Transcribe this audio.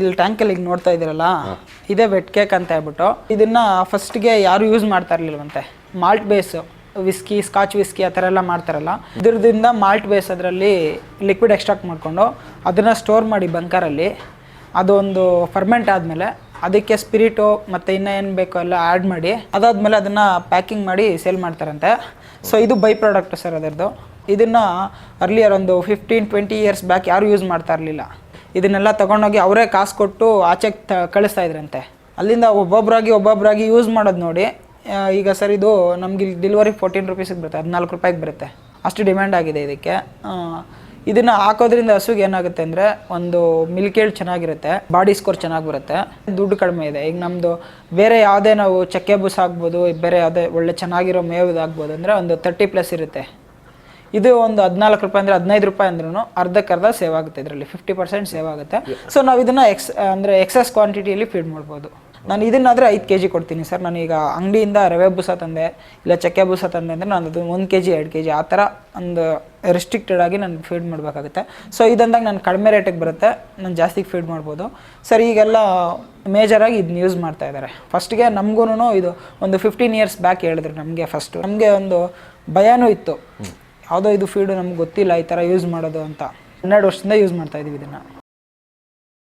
ಇಲ್ಲಿ ಟ್ಯಾಂಕಲ್ಲಿ ಈಗ ನೋಡ್ತಾ ಇದ್ದೀರಲ್ಲ, ಇದೇ ವೆಟ್ ಕೇಕ್ ಅಂತ ಹೇಳ್ಬಿಟ್ಟು ಇದನ್ನು ಫಸ್ಟ್ಗೆ ಯಾರು ಯೂಸ್ ಮಾಡ್ತಾ ಇರಲಿಲ್ವಂತೆ. ಮಾಲ್ಟ್ ಬೇಸು ವಿಸ್ಕಿ, ಸ್ಕಾಚ್ ವಿಸ್ಕಿ ಆ ಥರ ಎಲ್ಲ ಮಾಡ್ತಾರಲ್ಲ, ಇದ್ರದಿಂದ ಮಾಲ್ಟ್ ಬೇಸ್ ಅದರಲ್ಲಿ ಲಿಕ್ವಿಡ್ ಎಕ್ಸ್ಟ್ರಾಕ್ಟ್ ಮಾಡಿಕೊಂಡು ಅದನ್ನು ಸ್ಟೋರ್ ಮಾಡಿ ಬಂಕರಲ್ಲಿ, ಅದೊಂದು ಫರ್ಮೆಂಟ್ ಆದಮೇಲೆ ಅದಕ್ಕೆ ಸ್ಪಿರಿಟು ಮತ್ತು ಇನ್ನೂ ಏನು ಬೇಕೋ ಎಲ್ಲ ಆ್ಯಡ್ ಮಾಡಿ ಅದಾದಮೇಲೆ ಅದನ್ನು ಪ್ಯಾಕಿಂಗ್ ಮಾಡಿ ಸೇಲ್ ಮಾಡ್ತಾರಂತೆ. ಸೊ ಇದು ಬೈ ಪ್ರಾಡಕ್ಟು ಸರ್ ಅದರದ್ದು. ಇದನ್ನು ಅರ್ಲಿಯರ್ ಒಂದು 15-20 ಇಯರ್ಸ್ ಬ್ಯಾಕ್ ಯಾರು ಯೂಸ್ ಮಾಡ್ತಾ ಇರಲಿಲ್ಲ. ಇದನ್ನೆಲ್ಲ ತೊಗೊಂಡೋಗಿ ಅವರೇ ಕಾಸು ಕೊಟ್ಟು ಆಚೆಗೆ ಕಳಿಸ್ತಾ ಇದ್ರಂತೆ. ಅಲ್ಲಿಂದ ಒಬ್ಬೊಬ್ಬರಾಗಿ ಯೂಸ್ ಮಾಡೋದು ನೋಡಿ ಈಗ ಸರ್ ಇದು ನಮ್ಗೆ ಇಲ್ಲಿ ಡೆಲಿವರಿ 14 ರೂಪೀಸಿಗೆ ಬರುತ್ತೆ, 14 ರೂಪಾಯಿಗೆ ಬರುತ್ತೆ. ಅಷ್ಟು ಡಿಮ್ಯಾಂಡ್ ಆಗಿದೆ ಇದಕ್ಕೆ. ಇದನ್ನು ಹಾಕೋದ್ರಿಂದ ಹಸುಗೆ ಏನಾಗುತ್ತೆ ಅಂದರೆ ಒಂದು ಮಿಲ್ಕ್ ಏಳ್ ಚೆನ್ನಾಗಿರುತ್ತೆ, ಬಾಡಿ ಸ್ಕೋರ್ ಚೆನ್ನಾಗಿ ಬರುತ್ತೆ, ದುಡ್ಡು ಕಡಿಮೆ ಇದೆ. ಈಗ ನಮ್ಮದು ಬೇರೆ ಯಾವುದೇ ನಾವು ಚಕ್ಕೆ ಬೂಸ ಆಗ್ಬೋದು, ಬೇರೆ ಯಾವುದೇ ಒಳ್ಳೆ ಚೆನ್ನಾಗಿರೋ ಮೇವುದಾಗ್ಬೋದು ಅಂದರೆ ಒಂದು 30+ ಇರುತ್ತೆ. ಇದು ಒಂದು 14 ರೂಪಾಯಿ ಅಂದರೆ 15 ರೂಪಾಯಿ ಅಂದ್ರೂ ಅರ್ಧಕ್ಕರ್ಧ ಸೇವ್ ಆಗುತ್ತೆ. ಇದರಲ್ಲಿ 50% ಸೇವ್ ಆಗುತ್ತೆ. ಸೊ ನಾವು ಇದನ್ನು ಎಕ್ಸಸ್ ಕ್ವಾಂಟಿಟಿಯಲ್ಲಿ ಫೀಡ್ ಮಾಡ್ಬೋದು. ನಾನು ಇದನ್ನಾದರೆ 5 kg ಕೊಡ್ತೀನಿ ಸರ್. ನಾನೀಗ ಅಂಗಡಿಯಿಂದ ರವೆ ಬೂಸ ತಂದೆ ಇಲ್ಲ ಚಕ್ಕೆ ಬೂಸ ತಂದೆ ಅಂದರೆ ನಾನು ಅದು 1 kg 2 kg ಆ ಥರ ಒಂದು ರೆಸ್ಟ್ರಿಕ್ಟೆಡ್ ಆಗಿ ನಾನು ಫೀಡ್ ಮಾಡಬೇಕಾಗುತ್ತೆ. ಸೊ ಇದಂದಾಗ ನಾನು ಕಡಿಮೆ ರೇಟಿಗೆ ಬರುತ್ತೆ, ನಾನು ಜಾಸ್ತಿಗೆ ಫೀಡ್ ಮಾಡ್ಬೋದು ಸರ್. ಈಗೆಲ್ಲ ಮೇಜರಾಗಿ ಇದನ್ನ ಯೂಸ್ ಮಾಡ್ತಾ ಇದ್ದಾರೆ. ಫಸ್ಟ್ಗೆ ನಮಗೂ ಇದು ಒಂದು 15 ಇಯರ್ಸ್ ಬ್ಯಾಕ್ ಹೇಳಿದ್ರು ನಮಗೆ ಒಂದು ಭಯನೂ ಇತ್ತು, ಯಾವುದೋ ಇದು ಫೀಡು ನಮ್ಗೆ ಗೊತ್ತಿಲ್ಲ ಈ ಥರ ಯೂಸ್ ಮಾಡೋದು ಅಂತ. 12 ವರ್ಷದಿಂದ ಯೂಸ್ ಮಾಡ್ತಾ ಇದೀವಿ ಇದನ್ನು.